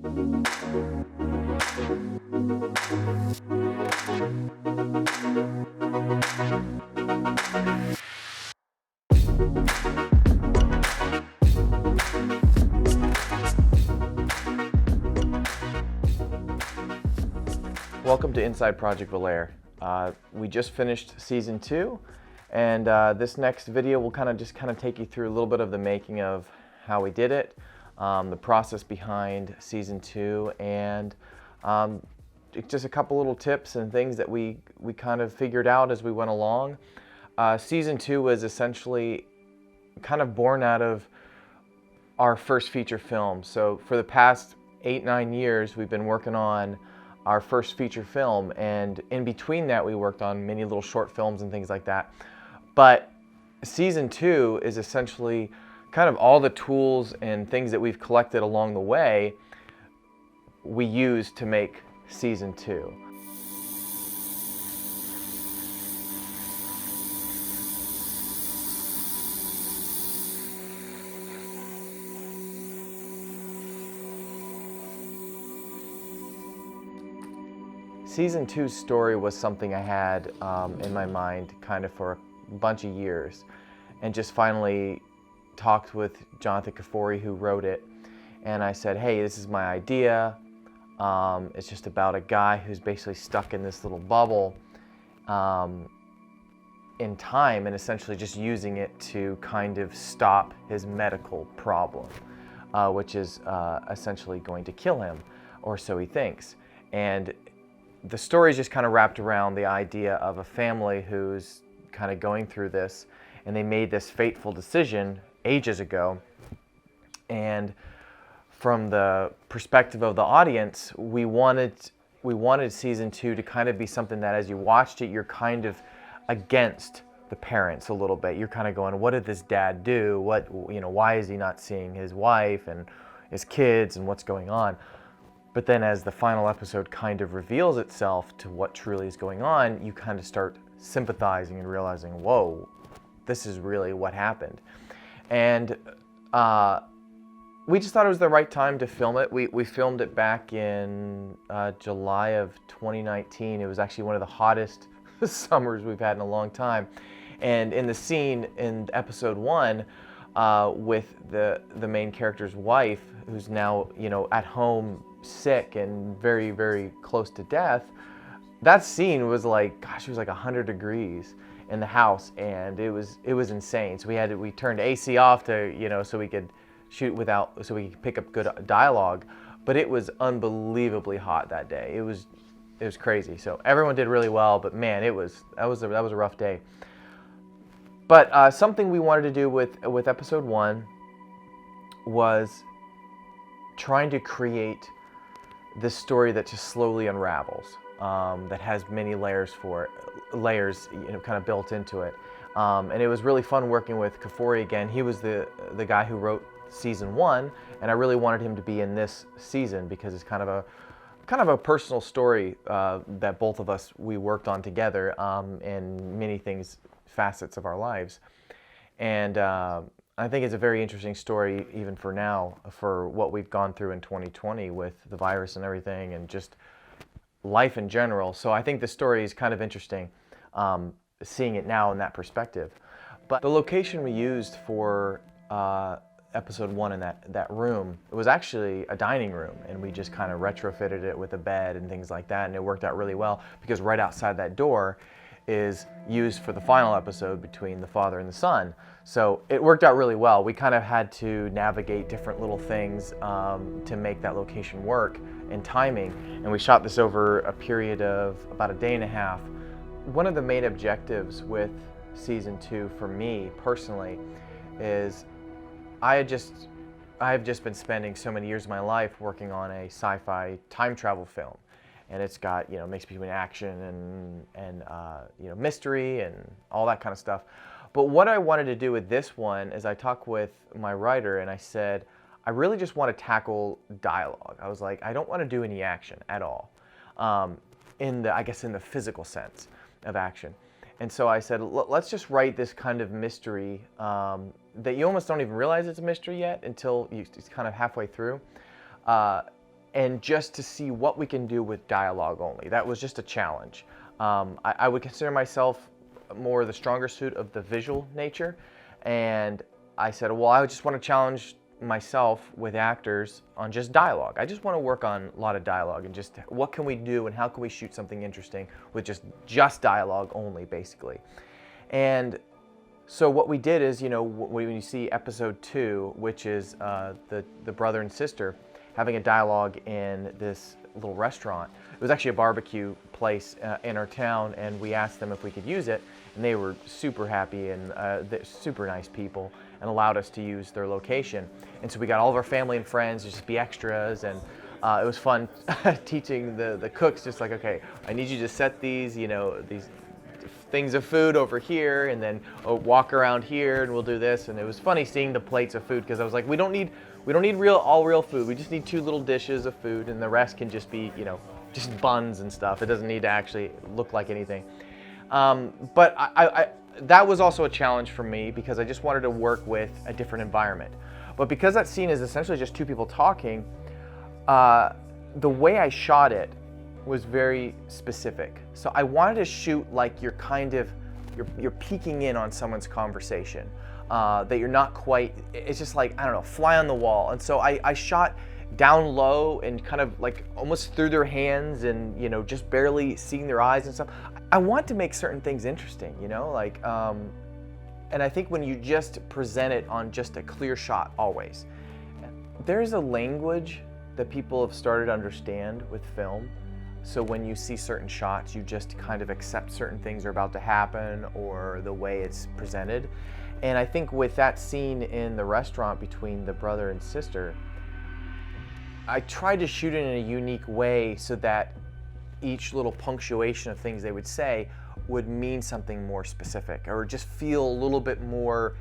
Welcome to Inside Project Volare. We just finished season 2, and this next video will kind of take you through a little bit of the making of how we did it, the process behind season 2, and just a couple little tips and things that we kind of figured out as we went along. Season 2 was essentially kind of born out of our first feature film. So for the past 8-9 years, we've been working on our first feature film, and in between that we worked on many little short films and things like that. But season 2 is essentially kind of all the tools and things that we've collected along the way we use to make season 2. Season 2's story was something I had in my mind kind of for a bunch of years, and just finally talked with Jonathan Kafori, who wrote it, and I said, hey, this is my idea. It's just about a guy who's basically stuck in this little bubble in time, and essentially just using it to kind of stop his medical problem, which is essentially going to kill him, or so he thinks. And the story is just kind of wrapped around the idea of a family who's kind of going through this, and they made this fateful decision ages ago. And from the perspective of the audience, we wanted season 2 to kind of be something that as you watched it, you're kind of against the parents a little bit. You're kind of going, what did this dad do? Why is he not seeing his wife and his kids, and what's going on? But then as the final episode kind of reveals itself to what truly is going on, you kind of start sympathizing and realizing, whoa, this is really what happened. And we just thought it was the right time to film it. We filmed it back in July of 2019. It was actually one of the hottest summers we've had in a long time. And in the scene in episode 1, with the main character's wife, who's now at home sick and very, very close to death, that scene was like, gosh, it was like 100 degrees in the house, and it was insane. So we turned AC off to so we could shoot so we could pick up good dialogue, but it was unbelievably hot that day. It was crazy. So everyone did really well, but man, that was a rough day. But something we wanted to do with episode 1 was trying to create this story that just slowly unravels, that has many layers kind of built into it. And it was really fun working with Kafori again. He was the guy who wrote season 1, and I really wanted him to be in this season because it's kind of a personal story that both of us we worked on together in many facets of our lives. And I think it's a very interesting story even for now, for what we've gone through in 2020 with the virus and everything, and just life in general. So I think the story is kind of interesting, seeing it now in that perspective. But the location we used for episode 1 in that room, it was actually a dining room, and we just kind of retrofitted it with a bed and things like that, and it worked out really well because right outside that door is used for the final episode between the father and the son. So it worked out really well. We kind of had to navigate different little things to make that location work and timing, and we shot this over a period of about a day and a half. One of the main objectives with season 2 for me personally is I have just been spending so many years of my life working on a sci-fi time travel film. And it's got, mix between action and mystery and all that kind of stuff. But what I wanted to do with this one is I talked with my writer and I said, I really just want to tackle dialogue. I was like, I don't want to do any action at all, in the physical sense of action. And so I said, let's just write this kind of mystery that you almost don't even realize it's a mystery yet until it's kind of halfway through. and just to see what we can do with dialogue only. That was just a challenge. I would consider myself more the stronger suit of the visual nature, and I said, well, I just want to challenge myself with actors on just dialogue. I just want to work on a lot of dialogue and just what can we do and how can we shoot something interesting with just dialogue only, basically. And so what we did is, when you see episode 2, which is the brother and sister having a dialogue in this little restaurant. It was actually a barbecue place in our town, and we asked them if we could use it, and they were super happy, and they're super nice people, and allowed us to use their location. And so we got all of our family and friends to just be extras, and it was fun teaching the cooks, just like, okay, I need you to set these things of food over here, and then walk around here, and we'll do this. And it was funny seeing the plates of food, because I was like, we don't need all real food. We just need 2 little dishes of food, and the rest can just be, just buns and stuff. It doesn't need to actually look like anything. But that was also a challenge for me, because I just wanted to work with a different environment. But because that scene is essentially just 2 people talking, the way I shot it was very specific. So I wanted to shoot like you're peeking in on someone's conversation, that you're not quite, it's just like, I don't know, fly on the wall. And so I shot down low and kind of like almost through their hands, and just barely seeing their eyes and stuff. I want to make certain things interesting, and I think when you just present it on just a clear shot always, there's a language that people have started to understand with film. So when you see certain shots, you just kind of accept certain things are about to happen, or the way it's presented. And I think with that scene in the restaurant between the brother and sister, I tried to shoot it in a unique way so that each little punctuation of things they would say would mean something more specific, or just feel a little bit more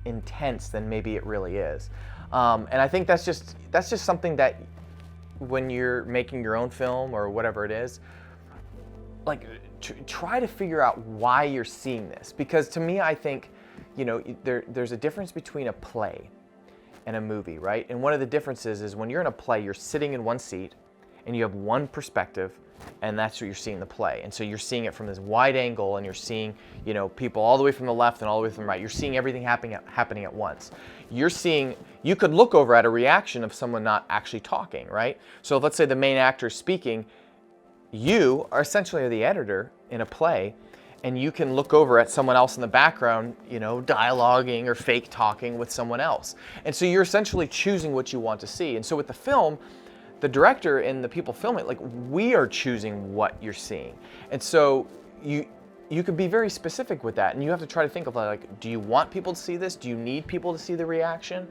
intense than maybe it really is. And I think that's just something that when you're making your own film or whatever it is, like try to figure out why you're seeing this. Because to me, I think, there's a difference between a play and a movie, right? And one of the differences is when you're in a play, you're sitting in one seat and you have one perspective, and that's what you're seeing in the play. And so you're seeing it from this wide angle, and you're seeing, people all the way from the left and all the way from the right. You're seeing everything happening at once. You could look over at a reaction of someone not actually talking, right? So if, let's say the main actor is speaking, you are essentially the editor in a play, and you can look over at someone else in the background, dialoguing or fake talking with someone else. And so you're essentially choosing what you want to see. And so with the film, the director and the people filming, like, we are choosing what you're seeing. And so you could be very specific with that, and you have to try to think of like, do you want people to see this? Do you need people to see the reaction?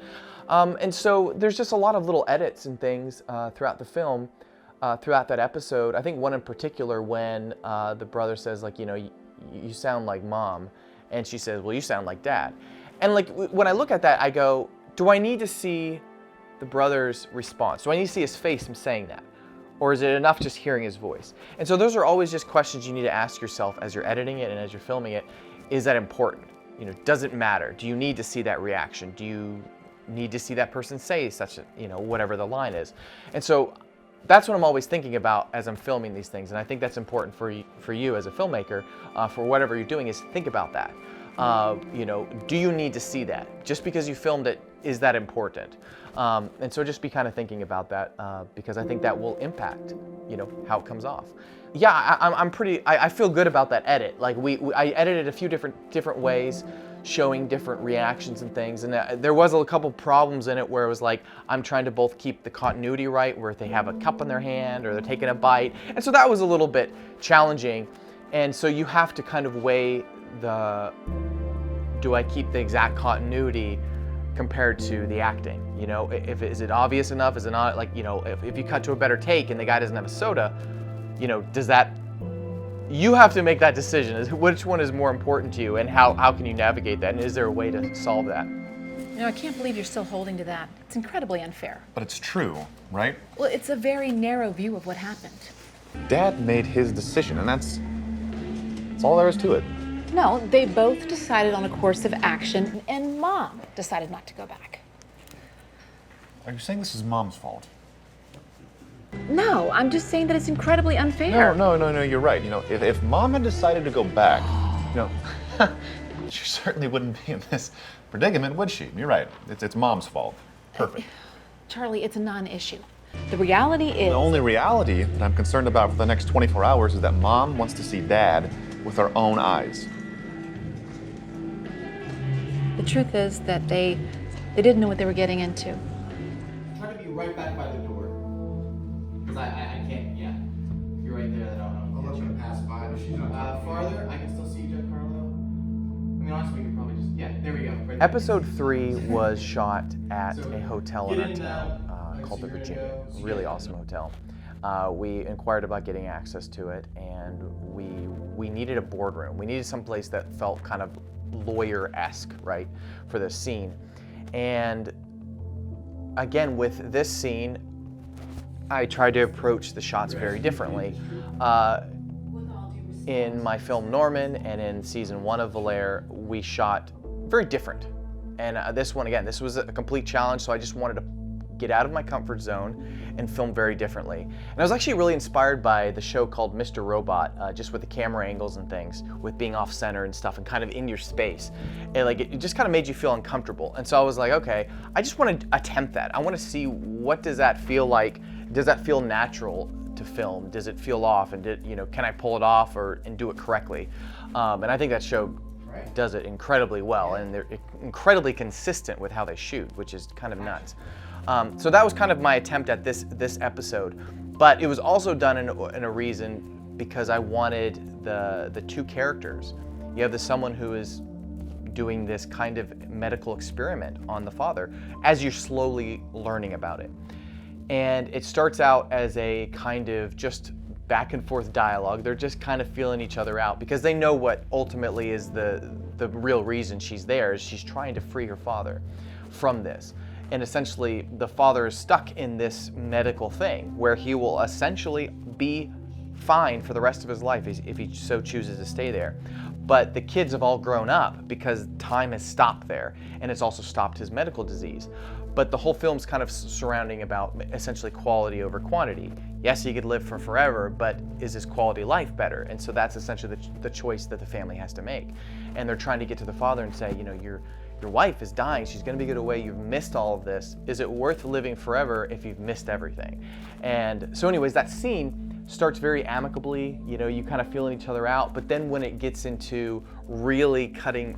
And so there's just a lot of little edits and things throughout the film, throughout that episode. I think one in particular when the brother says, like, you sound like Mom, and she says, well, you sound like Dad. And like, when I look at that, I go, do I need to see the brother's response? Do I need to see his face in saying that? Or is it enough just hearing his voice? And so those are always just questions you need to ask yourself as you're editing it and as you're filming it. Is that important? Does it matter? Do you need to see that reaction? Do you need to see that person say such a, whatever the line is? And so that's what I'm always thinking about as I'm filming these things. And I think that's important for you as a filmmaker, for whatever you're doing, is think about that. Do you need to see that? Just because you filmed it, is that important? And so just be kind of thinking about that, because I think that will impact, how it comes off. Yeah, I feel good about that edit. Like I edited a few different ways, showing different reactions and things. And there was a couple problems in it where it was like, I'm trying to both keep the continuity right, where if they have a cup in their hand or they're taking a bite. And so that was a little bit challenging. And so you have to kind of weigh do I keep the exact continuity compared to the acting? Is it obvious enough? Is it not, like, if you cut to a better take and the guy doesn't have a soda, does that, you have to make that decision. Which one is more important to you, and how can you navigate that? And is there a way to solve that? I can't believe you're still holding to that. It's incredibly unfair. But it's true, right? Well, it's a very narrow view of what happened. Dad made his decision, and that's all there is to it. No, they both decided on a course of action, and Mom decided not to go back. Are you saying this is Mom's fault? No, I'm just saying that it's incredibly unfair. No, you're right. You know, if Mom had decided to go back, you know, she certainly wouldn't be in this predicament, would she? You're right. It's Mom's fault. Perfect. Charlie, it's a non-issue. The reality is... The only reality that I'm concerned about for the next 24 hours is that Mom wants to see Dad with her own eyes. The truth is that they didn't know what they were getting into. Try to be right back by the door. Because I can't, yeah. If you're right there, then I'll let you pass by, but she's not farther, I can still see you, Giancarlo. I mean, honestly, we could probably just, yeah, there we go. Right Episode 3 was shot at a hotel in our town called the Virginia. Really awesome hotel. We inquired about getting access to it, and we needed a boardroom. We needed some place that felt kind of lawyer-esque, right, for this scene. And again, with this scene, I tried to approach the shots very differently. In my film Norman and in season 1 of Volare, we shot very different. And this one, again, this was a complete challenge, so I just wanted to get out of my comfort zone and film very differently. And I was actually really inspired by the show called Mr. Robot, just with the camera angles and things, with being off center and stuff and kind of in your space. And like it just kind of made you feel uncomfortable. And so I was like, okay, I just want to attempt that. I want to see, what does that feel like? Does that feel natural to film? Does it feel off? And can I pull it off and do it correctly? And I think that show does it incredibly well, and they're incredibly consistent with how they shoot, which is kind of nuts. So that was kind of my attempt at this episode, but it was also done in a reason because I wanted the two characters. You have someone who is doing this kind of medical experiment on the father as you're slowly learning about it. And it starts out as a kind of just back and forth dialogue. They're just kind of feeling each other out because they know what ultimately is the real reason she's there, is she's trying to free her father from this. And essentially the father is stuck in this medical thing where he will essentially be fine for the rest of his life if he so chooses to stay there. But the kids have all grown up because time has stopped there, and it's also stopped his medical disease. But the whole film's kind of surrounding about essentially quality over quantity. Yes, he could live for forever, but is his quality of life better? And so that's essentially the choice that the family has to make. And they're trying to get to the father and say, your wife is dying, she's gonna be good away, you've missed all of this. Is it worth living forever if you've missed everything? And so anyways, that scene starts very amicably, you kind of feeling each other out, but then when it gets into really cutting,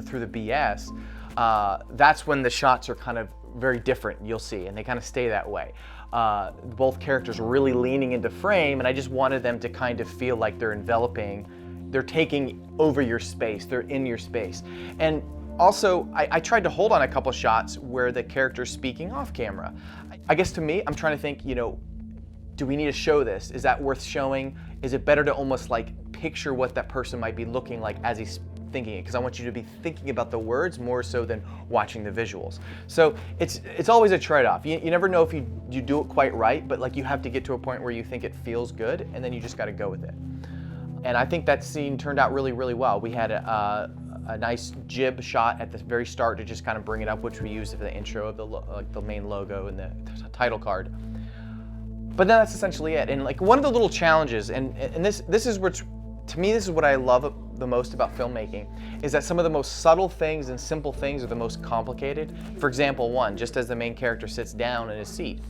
through the BS, that's when the shots are kind of very different, you'll see, and they kind of stay that way. Both characters are really leaning into frame, and I just wanted them to kind of feel like they're taking over your space, they're in your space. And also, I tried to hold on a couple shots where the character's speaking off camera. I guess to me, I'm trying to think, do we need to show this? Is that worth showing? Is it better to almost like picture what that person might be looking like as he's thinking it? Because I want you to be thinking about the words more so than watching the visuals. So it's always a trade-off. You never know if you do it quite right, but like you have to get to a point where you think it feels good, and then you just got to go with it. And I think that scene turned out really, really well. We had a nice jib shot at the very start to just kind of bring it up, which we used for the intro of the main logo and the title card. But then that's essentially it. And like one of the little challenges, and this is what's, to me, this is what I love the most about filmmaking, is that some of the most subtle things and simple things are the most complicated. For example, one, just as the main character sits down in his seat,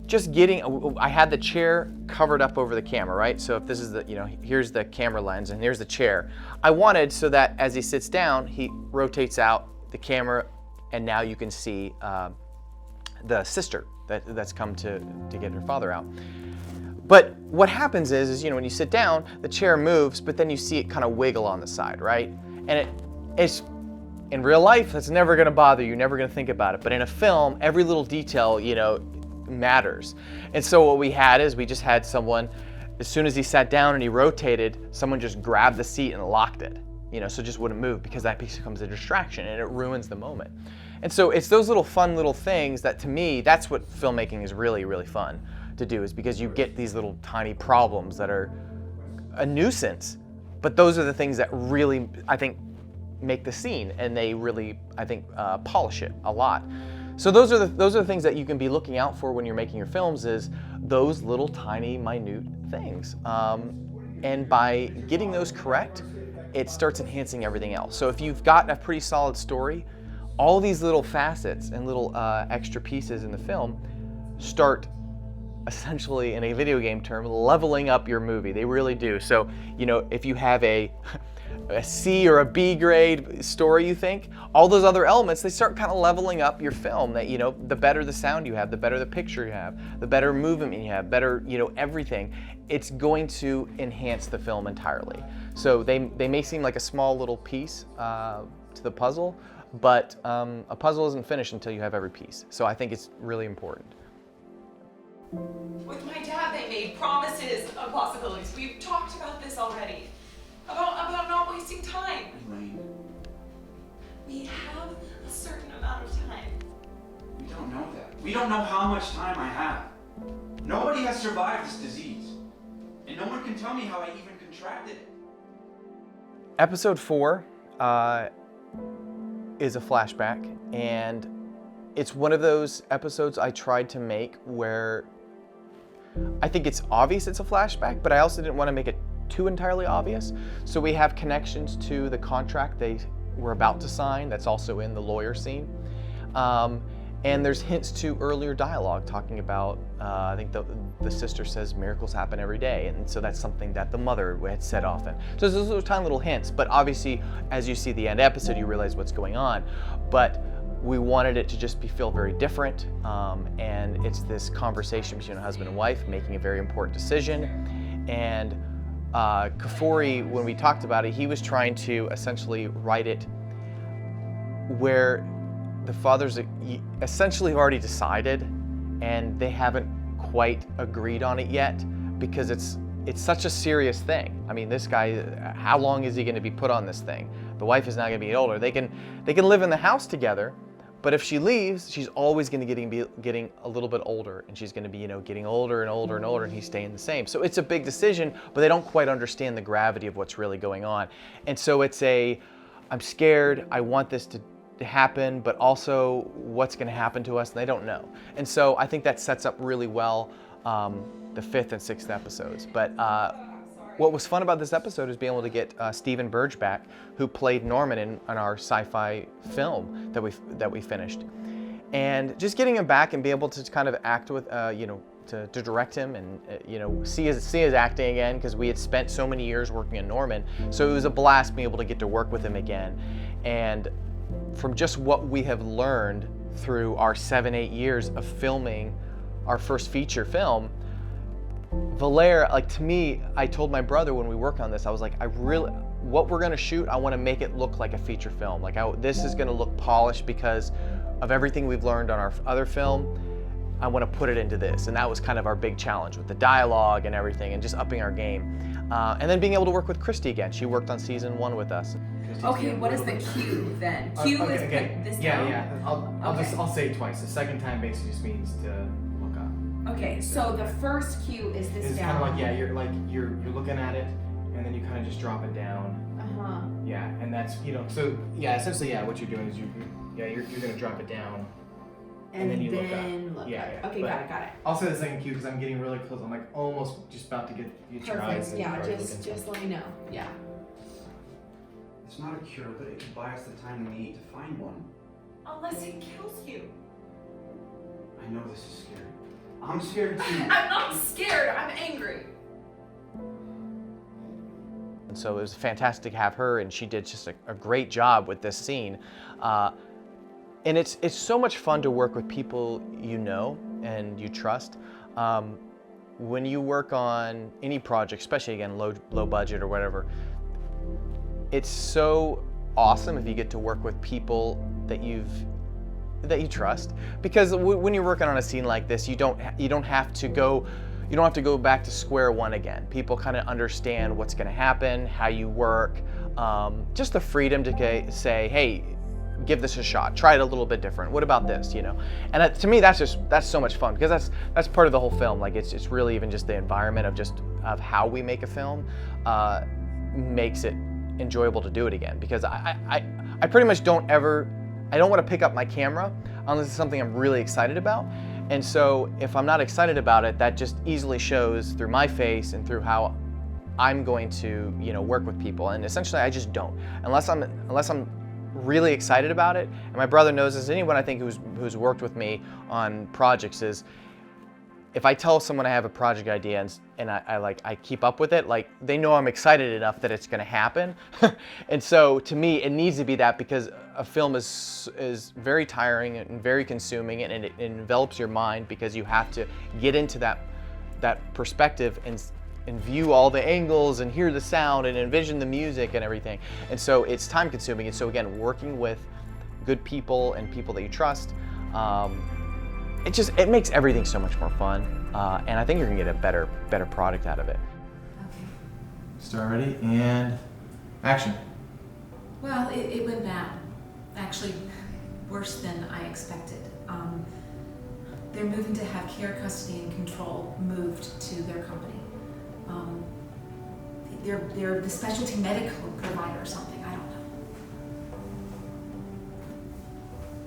just I had the chair covered up over the camera, right? So if this is here's the camera lens and here's the chair. I wanted so that as he sits down, he rotates out the camera, and now you can see the sister that's come to get her father out. But what happens is when you sit down, the chair moves, but then you see it kind of wiggle on the side, right? And it's in real life, that's never gonna bother you, never gonna think about it. But in a film, every little detail, matters. And so what we had is we just had someone, as soon as he sat down and he rotated, someone just grabbed the seat and locked it, so it just wouldn't move, because that becomes a distraction and it ruins the moment. And so it's those fun little things that, to me, that's what filmmaking is really, really fun to do, is because you get these little tiny problems that are a nuisance, but those are the things that really, I think, make the scene, and they really, I think, polish it a lot. So those are the things that you can be looking out for when you're making your films, is those little tiny minute things. And by getting those correct, it starts enhancing everything else. So if you've got a pretty solid story, all these little facets and little extra pieces in the film start essentially, in a video game term, leveling up your movie. They really do. So, you know, if you have a C or a B grade story, you think, all those other elements, they start kind of leveling up your film. That, you know, the better the sound you have, the better the picture you have, the better movement you have, better, you know, everything. It's going to enhance the film entirely. So they may seem like a small little piece to the puzzle, but a puzzle isn't finished until you have every piece. So I think it's really important. With my dad, they made promises of possibilities. We've talked about this already. About not wasting time. Elaine, We have a certain amount of time. we don't know that. We don't know how much time I have. Nobody has survived this disease. And no one can tell me how I even contracted it. Episode 4 is a flashback, and it's one of those episodes I tried to make where I think it's obvious it's a flashback, but I also didn't want to make it too entirely obvious. So we have connections to the contract they were about to sign that's also in the lawyer scene. And there's hints to earlier dialogue talking about, I think the sister says miracles happen every day, and so that's something that the mother had said often. So those are tiny little hints, but obviously as you see the end episode, you realize what's going on. But we wanted it to just feel very different, and it's this conversation between a husband and wife making a very important decision. And Kafuri, when we talked about it, he was trying to essentially write it where the fathers essentially have already decided, and they haven't quite agreed on it yet because it's such a serious thing. I mean, this guy, how long is he going to be put on this thing? The wife is now going to be older. They can live in the house together, but if she leaves, she's always going to be getting a little bit older, and she's going to be, you know, getting older and older and older, and he's staying the same. So it's a big decision, but they don't quite understand the gravity of what's really going on. And so it's I'm scared, I want this to happen, but also what's going to happen to us, and they don't know. And so I think that sets up really well the 5th and 6th episodes. But what was fun about this episode is being able to get Stephen Burge back, who played Norman in our sci-fi film that we finished, and just getting him back and be able to kind of act with, you know, to direct him and you know, see his acting again, because we had spent so many years working on Norman. So it was a blast being able to get to work with him again. And from just what we have learned through our 7-8 years of filming our first feature film, Volare, like, to me, I told my brother when we worked on this, I was like, what we're gonna shoot, I wanna make it look like a feature film. Like, this is gonna look polished because of everything we've learned on our other film. I wanna put it into this. And that was kind of our big challenge with the dialogue and everything, and just upping our game. And then being able to work with Christy again. She worked on season 1 with us. Okay, what is the cue then? Cue is this time? Yeah. I'll say it twice. The second time basically just means to look up. Okay, so the first cue is this It's down. kind of like you're looking at it, and then you kind of just drop it down. Yeah, and that's, you know, so yeah, essentially, yeah, what you're doing is you're gonna drop it down, and then you look up. Yeah. Okay, But got it. I'll say the second cue because I'm getting really close. I'm like almost just about to get your eyes. Perfect. and Yeah, already just looking. let me know. Yeah. It's not a cure, but it could buy us the time we need to find one. Unless it kills you. I know this is scary. I'm scared too. I'm not scared. I'm angry. And so it was fantastic to have her, and she did just a great job with this scene. And it's so much fun to work with people you know and you trust. When you work on any project, especially again low budget or whatever, it's so awesome if you get to work with people that you trust. Because when you're working on a scene like this, you don't have to go back to square one again. People kind of understand what's going to happen, how you work, just the freedom to say, hey, give this a shot, try it a little bit different. What about this, you know? And to me, that's so much fun, because that's part of the whole film. Like, it's really even just the environment of how we make a film makes it enjoyable to do it again. Because I pretty much don't want to pick up my camera unless it's something I'm really excited about. And so if I'm not excited about it, that just easily shows through my face and through how I'm going to, work with people. And essentially I just don't. Unless I'm really excited about it. And my brother knows this, anyone I think who's worked with me on projects is, if I tell someone I have a project idea and I keep up with it, like they know I'm excited enough that it's going to happen. And so to me, it needs to be that, because a film is very tiring and very consuming, and it envelops your mind because you have to get into that perspective and view all the angles and hear the sound and envision the music and everything. And so it's time consuming. And so again, working with good people and people that you trust, it makes everything so much more fun, and I think you're gonna get a better product out of it. Okay. Start ready, and action. Well, it went bad. Actually, worse than I expected. They're moving to have care, custody, and control moved to their company. They're the specialty medical provider or something. I don't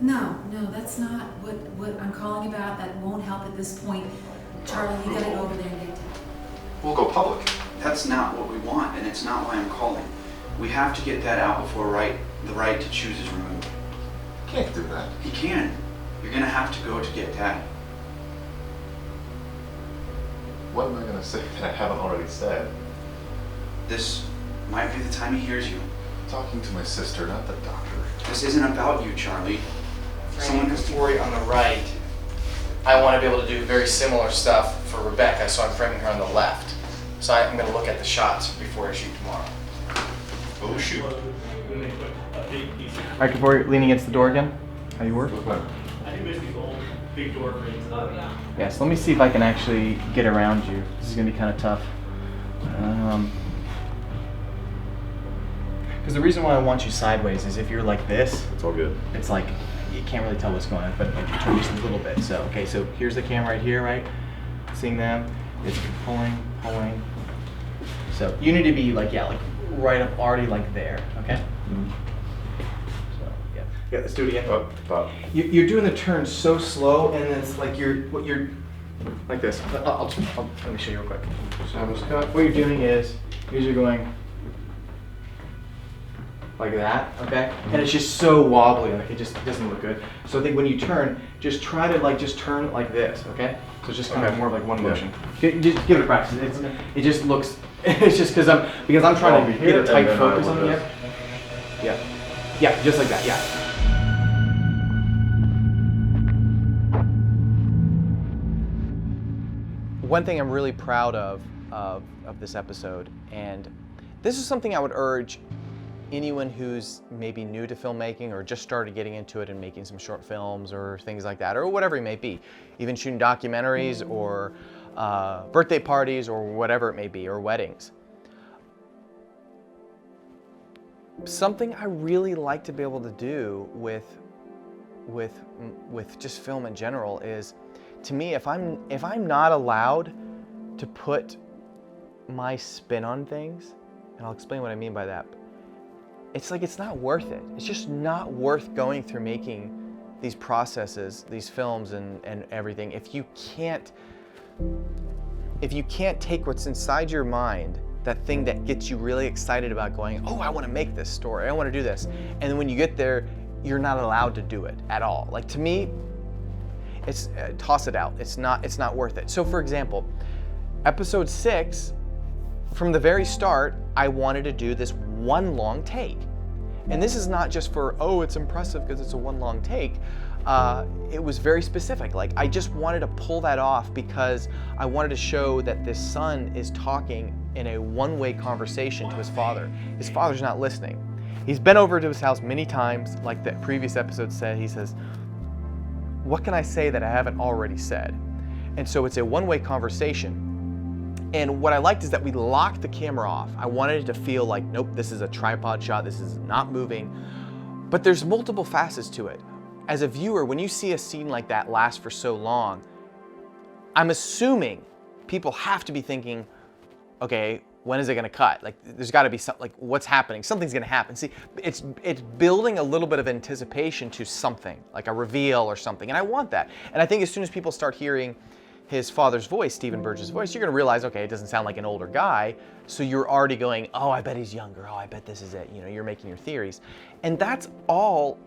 know. No, that's not what I'm calling about. That won't help at this point. Charlie, you gotta go over there and get that. We'll go public. That's not what we want, and it's not why I'm calling. We have to get that out before the right to choose is removed. Can't do that. He can. You're gonna have to go to get Dad. What am I going to say that I haven't already said? This might be the time he hears you. I'm talking to my sister, not the doctor. This isn't about you, Charlie. Framing Tori on the right, I want to be able to do very similar stuff for Rebecca, so I'm framing her on the left. So I'm going to look at the shots before I shoot tomorrow. Oh, shoot. All right, Kavori, lean against the door again. How you work? I think there's these old big door frames. Oh, yeah. Yeah, so let me see if I can actually get around you. This is gonna be kind of tough. Because the reason why I want you sideways is if you're like this, It's all good. it's like you can't really tell what's going on, but like, turn just a little bit. So, okay, so here's the camera right here, right? Seeing them, it's pulling. So you need to be like, like right up, already like there, okay? So, yeah, let's do it again. Up. You're doing the turn so slow, and it's like you're like this. Let me show you real quick. So what you're doing is you're going like that, okay? And it's just so wobbly, like it doesn't look good. So I think when you turn, just try to just turn like this, okay? So it's just kind of more of like one motion. Just give it a practice. It just looks. It's just because I'm trying to get a tight focus on it. Yeah, just like that. Yeah. One thing I'm really proud of this episode, and this is something I would urge anyone who's maybe new to filmmaking or just started getting into it and making some short films or things like that, or whatever it may be, even shooting documentaries or birthday parties or whatever it may be, or weddings. Something I really like to be able to do with just film in general is, to me, if I'm not allowed to put my spin on things, and I'll explain what I mean by that, it's like it's not worth it. It's just not worth going through making these processes, these films and everything, if you can't take what's inside your mind, that thing that gets you really excited about going, oh, I want to make this story, I want to do this, and then when you get there, you're not allowed to do it at all. Like, to me, it's toss it out. It's not worth it. So for example, episode 6, from the very start, I wanted to do this one long take. And this is not just for, oh, it's impressive because it's a one long take. It was very specific. Like, I just wanted to pull that off because I wanted to show that this son is talking in a one-way conversation to his father. His father's not listening. He's been over to his house many times, like the previous episode said. He says, what can I say that I haven't already said? And so it's a one-way conversation. And what I liked is that we locked the camera off. I wanted it to feel like, nope, this is a tripod shot, this is not moving. But there's multiple facets to it. As a viewer, when you see a scene like that last for so long, I'm assuming people have to be thinking, okay, when is it going to cut? Like, there's got to be something, like, what's happening? Something's going to happen. See, it's building a little bit of anticipation to something, like a reveal or something. And I want that. And I think as soon as people start hearing his father's voice, Stephen Burgess' voice, you're going to realize, okay, it doesn't sound like an older guy. So you're already going, oh, I bet he's younger. Oh, I bet this is it. You know, you're making your theories. And that's all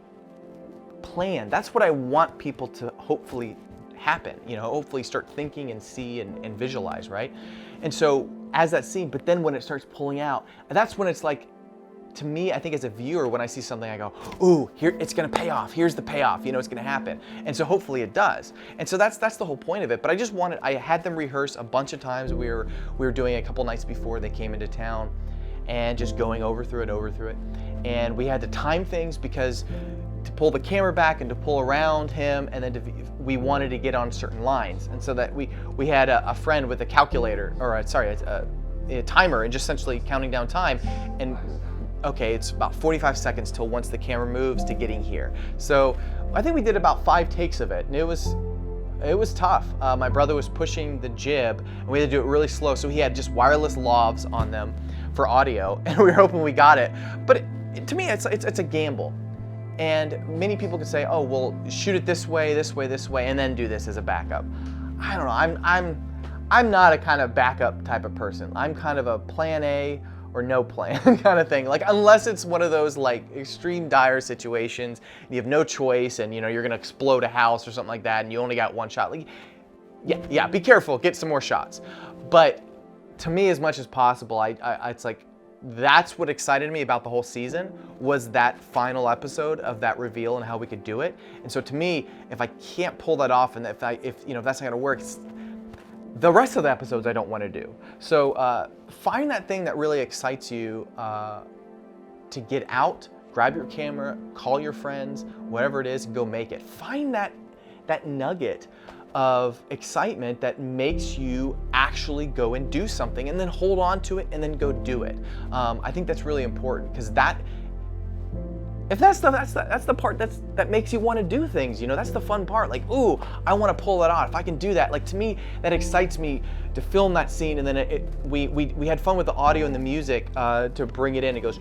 planned. That's what I want people to hopefully happen. You know, hopefully start thinking and see and visualize, right? And so as that scene, but then when it starts pulling out, that's when it's like, to me, I think as a viewer, when I see something, I go, ooh, here, it's gonna pay off. Here's the payoff, you know, it's gonna happen. And so hopefully it does. And so that's the whole point of it. But I had them rehearse a bunch of times. We were doing it a couple nights before they came into town and just going over through it. And we had to time things because to pull the camera back and to pull around him, and then we wanted to get on certain lines. And so that we had a friend with a calculator, or a timer, and just essentially counting down time. And okay, it's about 45 seconds till once the camera moves to getting here. So I think we did about 5 takes of it, and it was tough. My brother was pushing the jib, and we had to do it really slow. So he had just wireless lavs on them for audio, and we were hoping we got it. But to me, it's a gamble. And many people could say, oh, well, shoot it this way, and then do this as a backup. I don't know. I'm not a kind of backup type of person. I'm kind of a plan A or no plan kind of thing. Like, unless it's one of those like extreme dire situations, and you have no choice, and you know you're gonna explode a house or something like that, and you only got one shot. Like, yeah, be careful, get some more shots. But to me, as much as possible, it's like, that's what excited me about the whole season, was that final episode of that reveal and how we could do it. And so to me, if I can't pull that off, and if that's not gonna work, the rest of the episodes I don't want to do. So find that thing that really excites you to get out, grab your camera, call your friends, whatever it is, and go make it. Find that nugget of excitement that makes you actually go and do something, and then hold on to it and then go do it. I think that's really important, because that's the part that makes you want to do things. You know, that's the fun part. Like, ooh, I want to pull that off. If I can do that, like, to me, that excites me to film that scene. And then we had fun with the audio and the music to bring it in. It goes,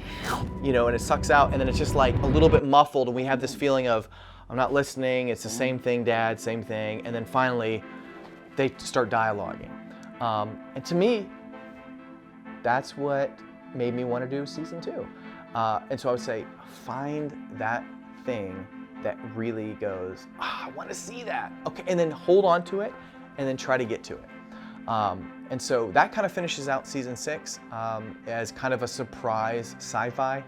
you know, and it sucks out, and then it's just like a little bit muffled, and we have this feeling of, I'm not listening. It's the same thing, Dad, same thing. And then finally, they start dialoguing. And to me, that's what made me want to do season 2. And so I would say, find that thing that really goes, I want to see that. Okay, and then hold on to it, and then try to get to it. And so that kind of finishes out season 6 as kind of a surprise sci-fi.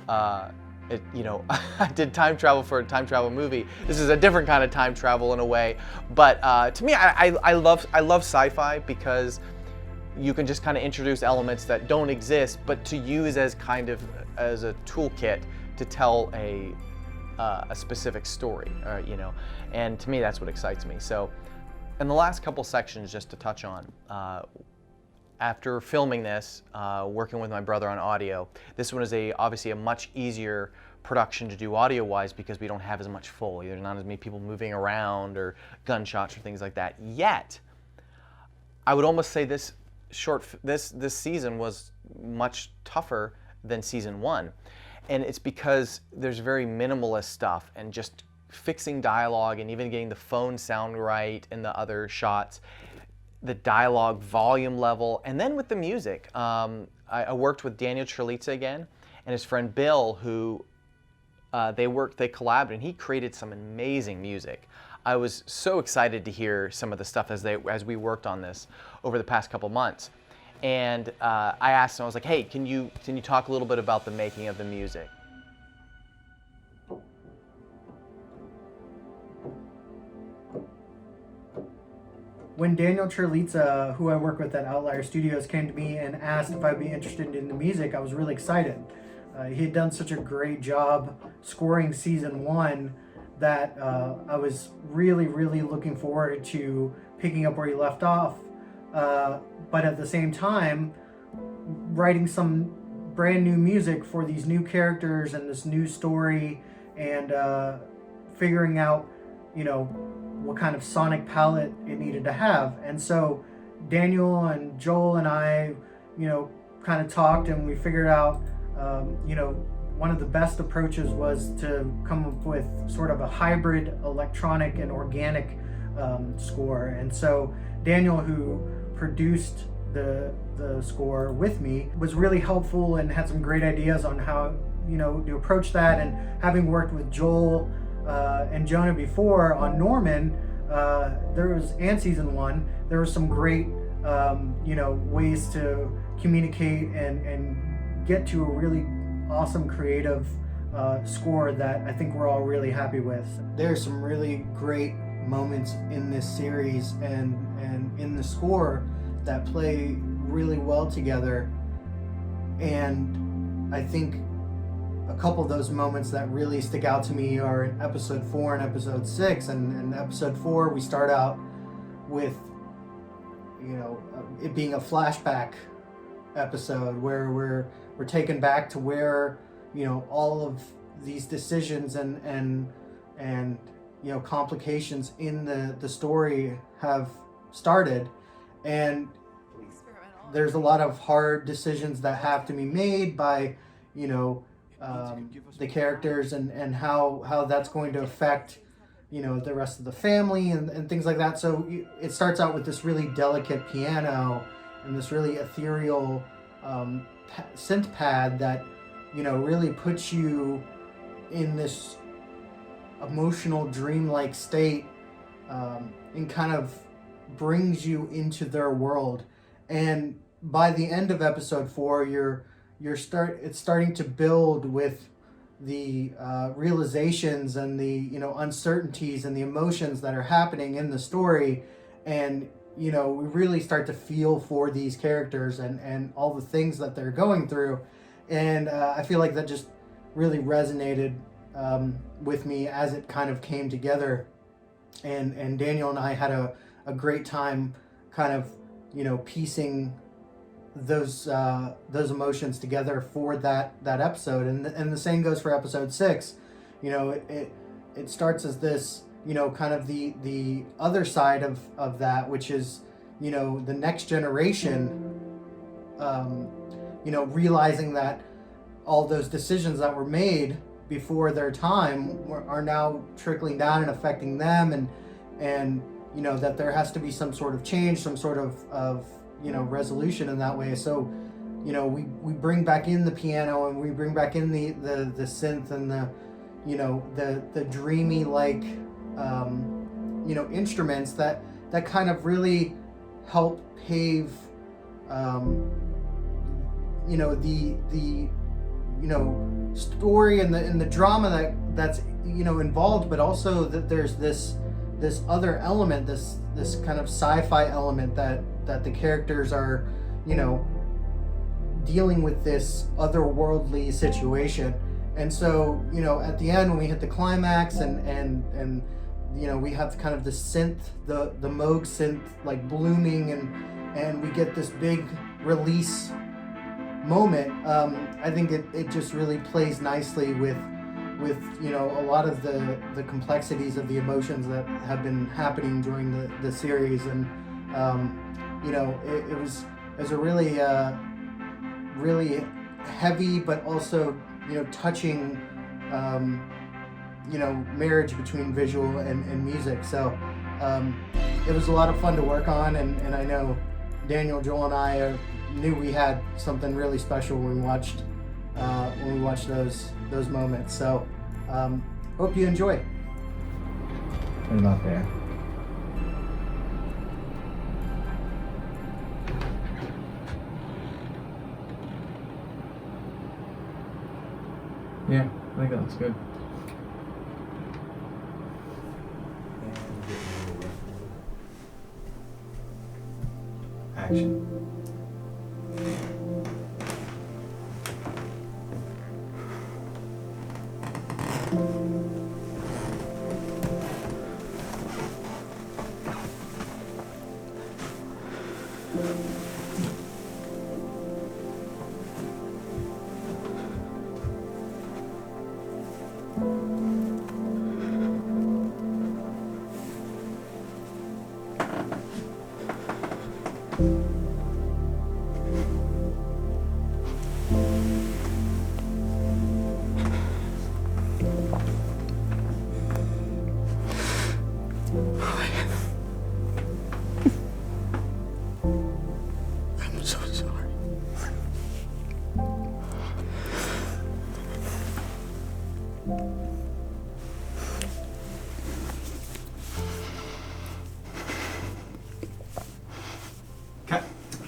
I did time travel for a time travel movie. This is a different kind of time travel in a way, but to me, I love sci-fi because you can just kind of introduce elements that don't exist, but to use as kind of as a toolkit to tell a specific story, you know. And to me, that's what excites me. So, in the last couple sections, just to touch on. After filming this, working with my brother on audio, this one is obviously a much easier production to do audio-wise because we don't have as much Foley. There's not as many people moving around or gunshots or things like that. Yet, I would almost say this season was much tougher than season 1, and it's because there's very minimalist stuff and just fixing dialogue and even getting the phone sound right in the other shots. The dialogue volume level, and then with the music. I worked with Daniel Trelitza again, and his friend Bill, who they collaborated, and he created some amazing music. I was so excited to hear some of the stuff as we worked on this over the past couple months. And I asked him, I was like, hey, can you talk a little bit about the making of the music? When Daniel Trelitza, who I work with at Outlier Studios, came to me and asked if I'd be interested in the music, I was really excited. He had done such a great job scoring season 1 that I was really, really looking forward to picking up where he left off. But at the same time, writing some brand new music for these new characters and this new story, and figuring out, you know, what kind of sonic palette it needed to have. And so Daniel and Joel and I, you know, kind of talked and we figured out, one of the best approaches was to come up with sort of a hybrid electronic and organic score. And so Daniel, who produced the score with me, was really helpful and had some great ideas on how to approach that. And having worked with Joel and Jonah before on Norman, there was, and season 1, there was some great ways to communicate and get to a really awesome creative score that I think we're all really happy with. There's some really great moments in this series and in the score that play really well together, and I think a couple of those moments that really stick out to me are in episode 4 and episode 6. And in episode 4 we start out with it being a flashback episode where we're taken back to where all of these decisions and complications in the story have started, and there's a lot of hard decisions that have to be made by the characters and how that's going to affect the rest of the family and things like that. So it starts out with this really delicate piano and this really ethereal synth pad that really puts you in this emotional dreamlike state, and kind of brings you into their world. And by the end of episode 4, it's starting to build with the realizations and the uncertainties and the emotions that are happening in the story, and we really start to feel for these characters and all the things that they're going through. And I feel like that just really resonated with me as it kind of came together, and Daniel and I had a great time kind of piecing those emotions together for that episode. And the same goes for episode 6. It starts as this kind of the other side of that, which is the next generation realizing that all those decisions that were made before their time are now trickling down and affecting them, and that there has to be some sort of change, some sort of resolution in that way. So we bring back in the piano, and we bring back in the synth and the dreamy like instruments that kind of really help pave the story and the drama that's involved, but also that there's this other element, this kind of sci-fi element that the characters are dealing with this otherworldly situation. And so at the end, when we hit the climax and we have kind of the synth, the Moog synth like blooming, and we get this big release moment, I think it just really plays nicely with a lot of the complexities of the emotions that have been happening during the series. And it was a really really heavy but also touching marriage between visual and music. So it was a lot of fun to work on, and I know Daniel, Joel, and I knew we had something really special when we watched those moments. So hope you enjoy. What about there? Yeah, I think that looks good. Action.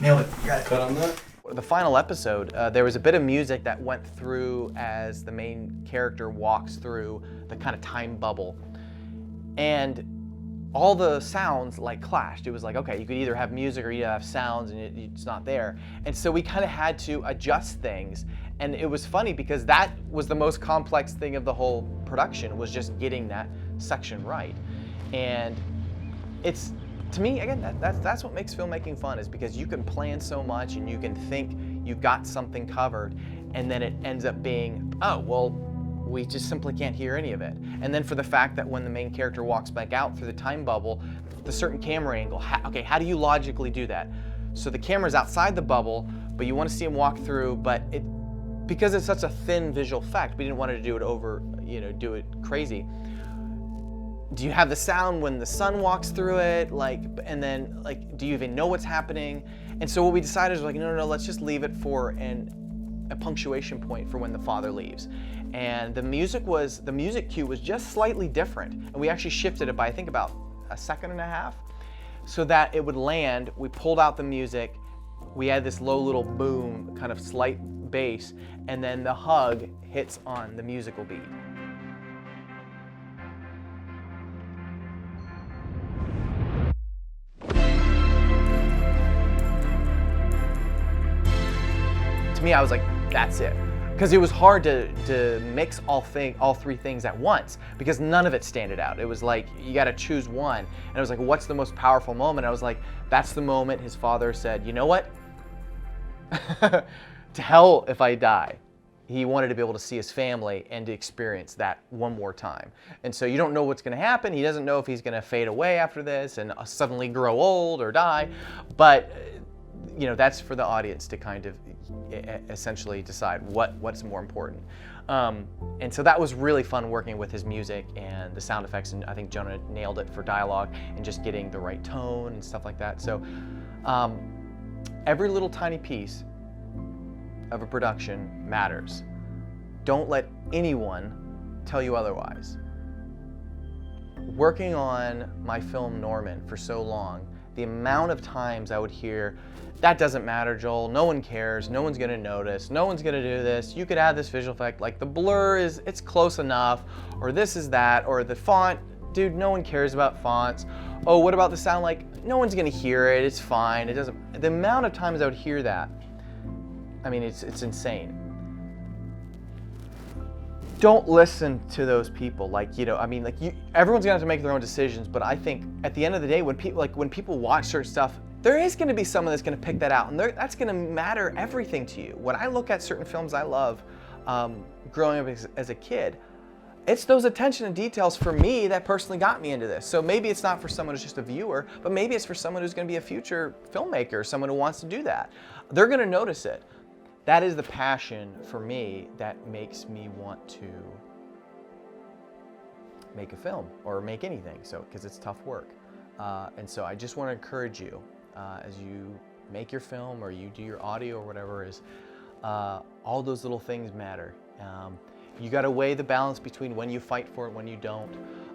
Nailed it. You got it. Cut on that. The final episode, there was a bit of music that went through as the main character walks through the kind of time bubble. And all the sounds like clashed. It was like, okay, you could either have music or you have sounds and it's not there. And so we kind of had to adjust things. And it was funny because that was the most complex thing of the whole production, was just getting that section right. And it's, to me, again, that's what makes filmmaking fun, is because you can plan so much and you can think you've got something covered, and then it ends up being, oh, well, we just simply can't hear any of it. And then for the fact that when the main character walks back out through the time bubble, the certain camera angle, okay, how do you logically do that? So the camera's outside the bubble, but you want to see him walk through, but because it's such a thin visual effect, we didn't want to do it over, do it crazy. Do you have the sound when the sun walks through it? And then do you even know what's happening? And so what we decided was no, let's just leave it for a punctuation point for when the father leaves. And the music cue was just slightly different. And we actually shifted it by, I think, about a second and a half, so that it would land. We pulled out the music. We had this low little boom, kind of slight bass, and then the hug hits on the musical beat. To me, I was like, that's it. Because it was hard to mix all three things at once, because none of it stood out. It was like, you got to choose one. And it was like, what's the most powerful moment? I was like, that's the moment his father said, you know what? To hell if I die. He wanted to be able to see his family and to experience that one more time. And so you don't know what's going to happen. He doesn't know if he's going to fade away after this and suddenly grow old or die. But that's for the audience to kind of essentially decide what's more important. And so that was really fun, working with his music and the sound effects, and I think Jonah nailed it for dialogue and just getting the right tone and stuff like that. So every little tiny piece of a production matters. Don't let anyone tell you otherwise. Working on my film Norman for so long, the amount of times I would hear, that doesn't matter, Joel, no one cares, no one's gonna notice, no one's gonna do this, you could add this visual effect, like the blur it's close enough, or this is that, or the font, dude, no one cares about fonts. Oh, what about the sound? Like, no one's gonna hear it, it's fine, it doesn't. The amount of times I would hear that, I mean, it's insane. Don't listen to those people. Everyone's gonna have to make their own decisions, but I think at the end of the day, when people watch certain stuff, there is gonna be someone that's gonna pick that out, and that's gonna matter everything to you. When I look at certain films I love, growing up as a kid, it's those attention to details for me that personally got me into this. So maybe it's not for someone who's just a viewer, but maybe it's for someone who's gonna be a future filmmaker, someone who wants to do that. They're gonna notice it. That is the passion for me that makes me want to make a film or make anything, because it's tough work. And so I just want to encourage you, as you make your film or you do your audio or whatever, is all those little things matter. You got to weigh the balance between when you fight for it, when you don't.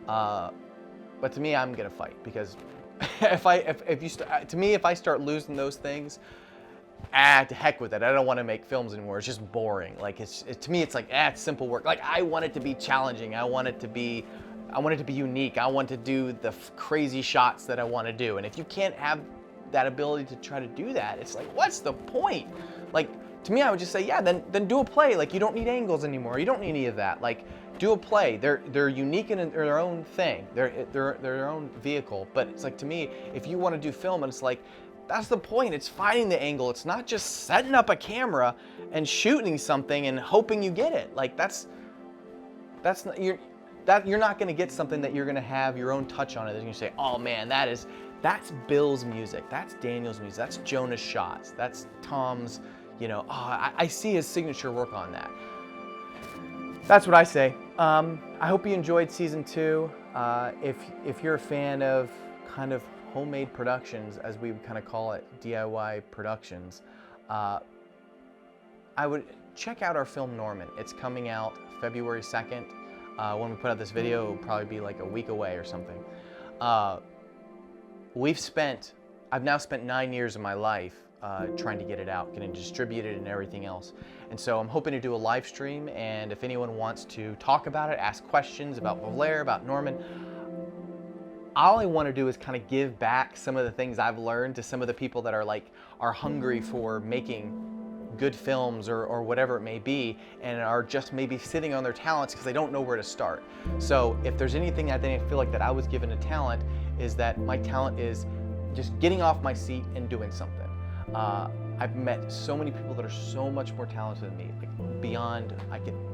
But to me, I'm gonna fight, because if I start losing those things, to heck with it. I don't want to make films anymore. It's just boring. To me, it's like, it's simple work. Like, I want it to be challenging. I want it to be unique. I want to do the crazy shots that I want to do. And if you can't have that ability to try to do that, it's like, what's the point? To me, I would just say, yeah, then do a play. You don't need angles anymore. You don't need any of that. Do a play. They're unique in their own thing. They're their own vehicle. But it's to me, if you want to do film, and it's that's the point. It's finding the angle. It's not just setting up a camera and shooting something and hoping you get it. That's not, you're not going to get something that you're going to have your own touch on it. You're going to say, oh man, that's Bill's music. That's Daniel's music. That's Jonah's shots. That's Tom's. I see his signature work on that. That's what I say. I hope you enjoyed season 2. If you're a fan of kind of homemade productions, as we would kind of call it, DIY productions, I would check out our film Norman. It's coming out February 2nd. When we put out this video, it'll probably be a week away or something. I've now spent 9 years of my life trying to get it out, getting distributed and everything else. And so I'm hoping to do a live stream, and if anyone wants to talk about it, ask questions about Volare, about Norman, all I want to do is kind of give back some of the things I've learned to some of the people that are hungry for making good films or whatever it may be, and are just maybe sitting on their talents because they don't know where to start. So if there's anything I feel like that I was given a talent, is that my talent is just getting off my seat and doing something. I've met so many people that are so much more talented than me, like beyond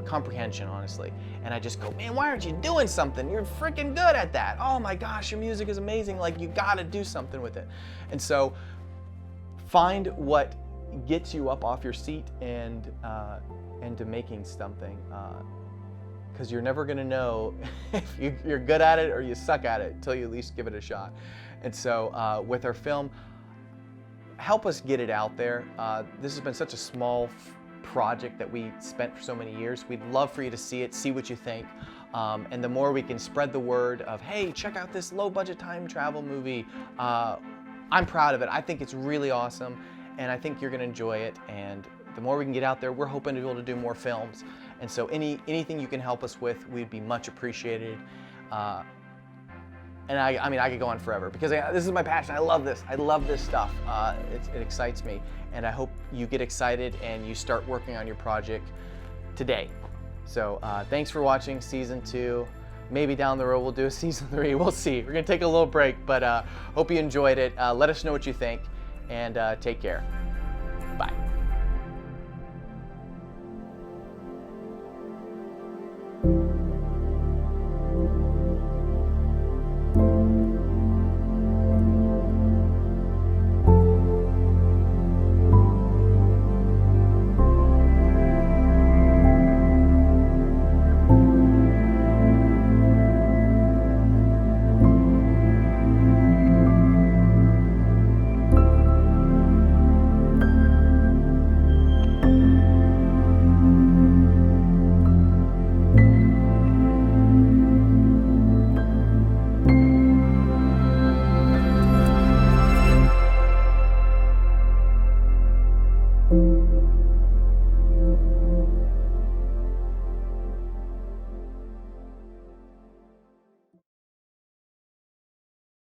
comprehension, honestly. And I just go, man, why aren't you doing something? You're freaking good at that. Oh my gosh, your music is amazing. Like, you gotta do something with it. And so find what gets you up off your seat and to making something. Because you're never gonna know if you're good at it or you suck at it until you at least give it a shot. And so with our film, help us get it out there. This has been such a small project that we spent for so many years. We'd love for you to see it, see what you think. And the more we can spread the word of, hey, check out this low budget time travel movie, I'm proud of it. I think it's really awesome, and I think you're gonna enjoy it. And the more we can get out there, we're hoping to be able to do more films. And so anything you can help us with, we'd be much appreciated. And I mean, I could go on forever because this is my passion. I love this. I love this stuff. It excites me. And I hope you get excited and you start working on your project today. So thanks for watching season 2. Maybe down the road we'll do a season 3. We'll see. We're gonna take a little break, but hope you enjoyed it. Let us know what you think, and take care.